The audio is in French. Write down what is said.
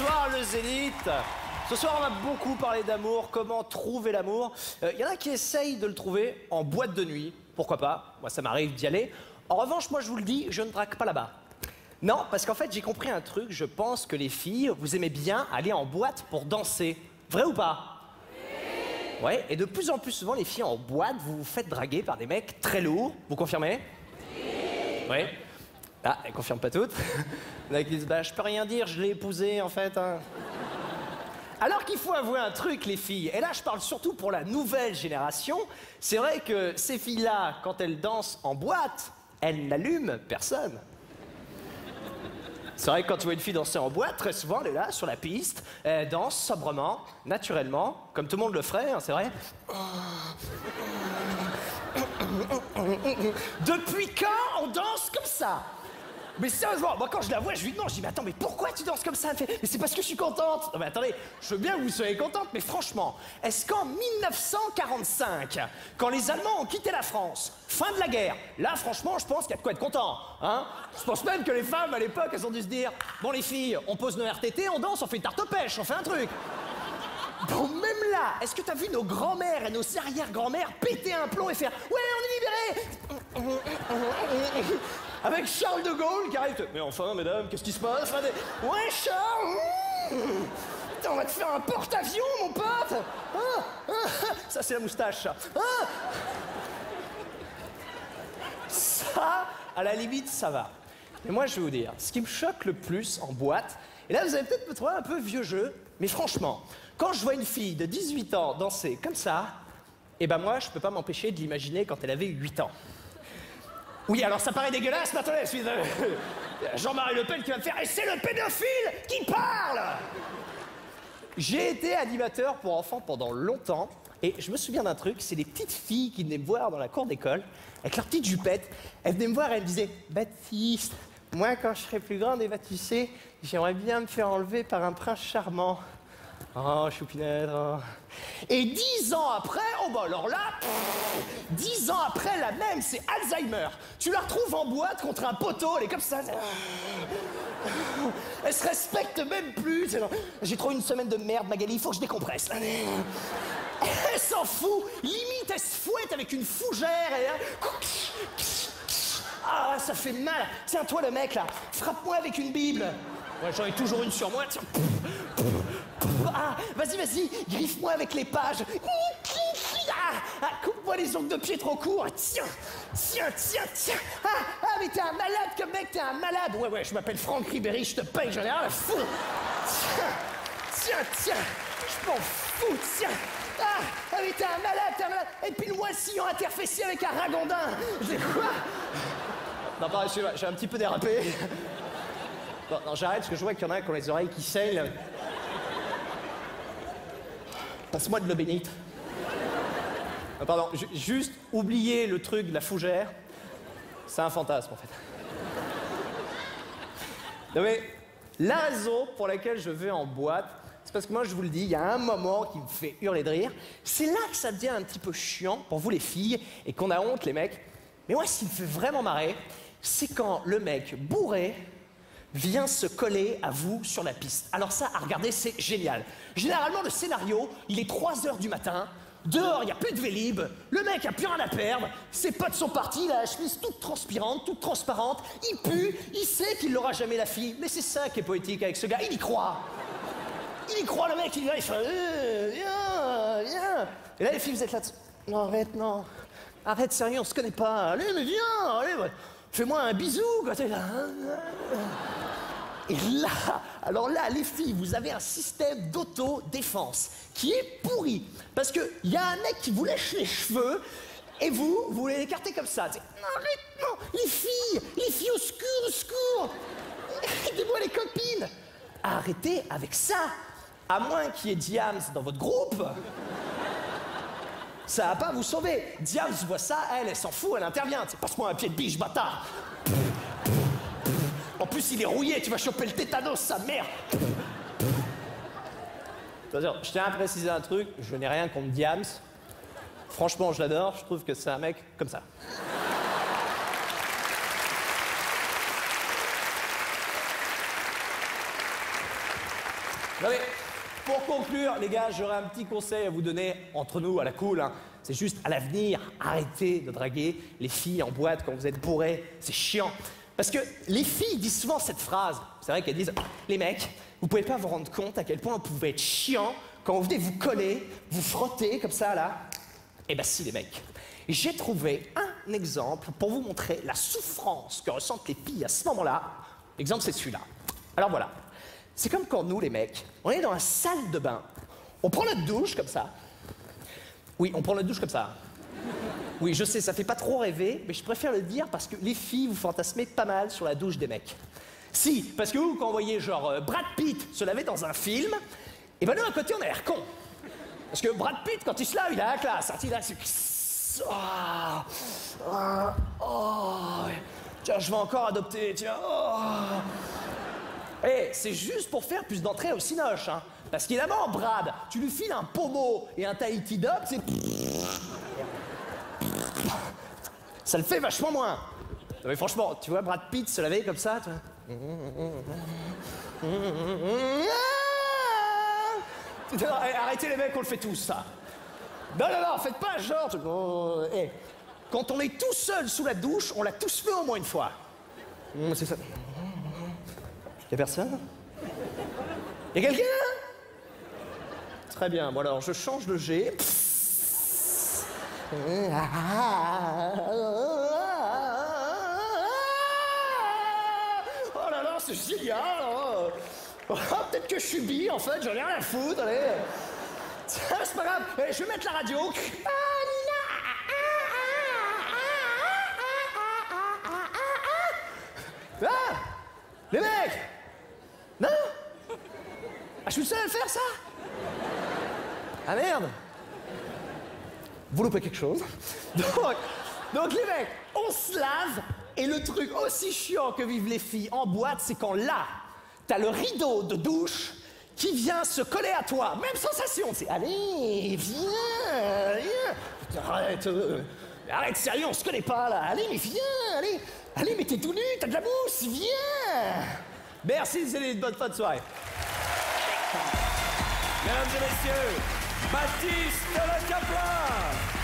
Bonsoir le Zénith. Ce soir on a beaucoup parlé d'amour, comment trouver l'amour. Y en a qui essayent de le trouver en boîte de nuit, pourquoi pas, moi ça m'arrive d'y aller. En revanche, moi je vous le dis, je ne drague pas là-bas. Non, parce qu'en fait j'ai compris un truc, je pense que les filles, vous aimez bien aller en boîte pour danser. Vrai ou pas? Oui. Ouais, et de plus en plus souvent les filles en boîte, vous vous faites draguer par des mecs très lourds, vous confirmez? Oui. Ouais. Ah, elles confirment pas toutes. Il y en a qui disent, bah je peux rien dire, je l'ai épousée en fait. Hein. Alors qu'il faut avouer un truc, les filles, et là je parle surtout pour la nouvelle génération, c'est vrai que ces filles-là, quand elles dansent en boîte, elles n'allument personne. C'est vrai que quand tu vois une fille danser en boîte, très souvent elle est là, sur la piste, elle danse sobrement, naturellement, comme tout le monde le ferait, hein, c'est vrai. Depuis quand on danse comme ça? Mais sérieusement, moi quand je la vois, je lui demande, je dis mais attends, mais pourquoi tu danses comme ça? Elle me fait, mais c'est parce que je suis contente. Non mais attendez, je veux bien que vous soyez contente, mais franchement, est-ce qu'en 1945, quand les Allemands ont quitté la France, fin de la guerre, là franchement, je pense qu'il y a de quoi être content, hein? Je pense même que les femmes à l'époque, elles ont dû se dire, bon les filles, on pose nos RTT, on danse, on fait une tarte aux pêches, on fait un truc. Bon, même là, est-ce que t'as vu nos grands-mères et nos arrière-grands-mères péter un plomb et faire « Ouais, on est libérés !» Avec Charles de Gaulle qui arrive « Mais enfin, mesdames, qu'est-ce qui se passe ?»« Ouais, Charles Putain, on va te faire un porte-avions, mon pote Ça, c'est la moustache, ça. Ça, à la limite, ça va. Mais moi, je vais vous dire, ce qui me choque le plus en boîte, et là, vous allez peut-être me trouver un peu vieux jeu, mais franchement, quand je vois une fille de 18 ans danser comme ça, eh ben moi, je peux pas m'empêcher de l'imaginer quand elle avait 8 ans. Oui, alors ça paraît dégueulasse, mais attendez, Jean-Marie Le Pen qui va me faire « Et c'est le pédophile qui parle !» J'ai été animateur pour enfants pendant longtemps, et je me souviens d'un truc, c'est les petites filles qui venaient me voir dans la cour d'école, avec leur petite jupette, elles venaient me voir et elles me disaient « Baptiste, moi quand je serai plus grande, Eva, tu sais, j'aimerais bien me faire enlever par un prince charmant. » Oh, choupinette, oh. Et 10 ans après, oh bah alors là, 10 ans après, la même, c'est Alzheimer. Tu la retrouves en boîte contre un poteau, elle est comme ça. Elle se respecte même plus. J'ai trop une semaine de merde, Magali, il faut que je décompresse. Elle s'en fout, limite elle se fouette avec une fougère et... Ah, ça fait mal. Tiens, toi le mec là, frappe-moi avec une Bible. Ouais, j'en ai toujours une sur moi, tiens. Ah, vas-y, griffe-moi avec les pages. Coupe-moi les ongles de pied trop courts. Tiens. Mais t'es un malade comme mec, t'es un malade. Ouais, je m'appelle Franck Ribéry, je te paye, j'en ai rien à foutre. Tiens, je m'en fous, tiens. Mais t'es un malade. Et puis moi le sillon interfessier avec un ragondin. J'ai quoi? Non, pardon, j'ai un petit peu dérapé. Non, j'arrête parce que je vois qu'il y en a qui ont les oreilles qui saignent. Passe-moi de l'eau bénite. Non, pardon, juste oublier le truc de la fougère. C'est un fantasme, en fait. Non, mais la raison pour laquelle je vais en boîte, c'est parce que moi, je vous le dis, il y a un moment qui me fait hurler de rire. C'est là que ça devient un petit peu chiant pour vous, les filles, et qu'on a honte, les mecs. Mais moi, ce qui me fait vraiment marrer, c'est quand le mec bourré vient se coller à vous sur la piste. Alors ça, à regarder, c'est génial. Généralement, le scénario, il est 3h du matin, dehors, il n'y a plus de Vélib, le mec a plus rien à perdre, ses potes sont partis, il a la chemise toute transpirante, toute transparente, il pue, il sait qu'il n'aura jamais la fille, mais c'est ça qui est poétique avec ce gars, il y croit. Il y croit, le mec, il est là, il fait viens. Et là, les filles, vous êtes là, non, arrête, non. Arrête, sérieux, on se connaît pas. Allez, mais viens, allez, ouais. Fais-moi un bisou, quoi, t'es là. Et là, alors là, les filles, vous avez un système d'autodéfense qui est pourri. Parce qu'il y a un mec qui vous lèche les cheveux et vous voulez l'écarter comme ça. Non, arrête, non, les filles, au secours. Aidez-moi les copines. Arrêtez avec ça. À moins qu'il y ait Diams dans votre groupe. Ça va pas vous sauver. Diams voit ça, elle s'en fout, elle intervient. Passe-moi un pied de biche, bâtard. En plus, il est rouillé, tu vas choper le tétanos, sa mère. Je tiens à préciser un truc, je n'ai rien contre Diams. Franchement, je l'adore, je trouve que c'est un mec comme ça. Non mais, pour conclure, les gars, j'aurais un petit conseil à vous donner, entre nous, à la cool, hein. C'est juste, à l'avenir, arrêtez de draguer les filles en boîte quand vous êtes bourrés. C'est chiant. Parce que les filles disent souvent cette phrase. C'est vrai qu'elles disent « Les mecs, vous pouvez pas vous rendre compte à quel point vous pouvez être chiant quand vous venez vous coller, vous frotter comme ça, là. » Eh ben si, les mecs. J'ai trouvé un exemple pour vous montrer la souffrance que ressentent les filles à ce moment-là. L'exemple, c'est celui-là. Alors voilà. C'est comme quand nous, les mecs, on est dans la salle de bain, on prend notre douche comme ça. Oui, on prend notre douche comme ça. Oui, je sais, ça fait pas trop rêver, mais je préfère le dire parce que les filles, vous fantasmez pas mal sur la douche des mecs. Si, parce que vous, quand vous voyez genre Brad Pitt se laver dans un film, et ben nous, à côté, on a l'air con. Parce que Brad Pitt, quand il se lave, il a la classe. Hein, il a... Tiens, je vais encore adopter, tiens. Eh, c'est juste pour faire plus d'entrée au cinoche, hein. Parce qu'évidemment, Brad, tu lui files un pommeau et un Tahiti Dog, c'est... Ça le fait vachement moins. Non mais franchement, tu vois Brad Pitt se laver comme ça, tu vois. Non, arrêtez les mecs, on le fait tous, ça. Non, faites pas genre... Hey. Quand on est tout seul sous la douche, on l'a tous fait au moins une fois. C'est ça. Y'a personne? Y'a quelqu'un? Très bien, bon alors je change de G. Oh là là, c'est génial! Oh, peut-être que je suis bi en fait, j'en ai rien à foutre, allez! C'est pas grave, allez, je vais mettre la radio. Ah! Les mecs! Non? Ah, je suis le seul à le faire, ça? Ah merde! Vous loupez quelque chose. Donc les mecs, on se lave, et le truc aussi chiant que vivent les filles en boîte, c'est quand là, t'as le rideau de douche qui vient se coller à toi. Même sensation, c'est allez, viens. Arrête, sérieux, on se connaît pas là. Allez, mais viens, allez, mais t'es tout nu, t'as de la mousse, viens. Merci, c'est une bonne fin de soirée. Mesdames et messieurs, Baptiste Le Caplin.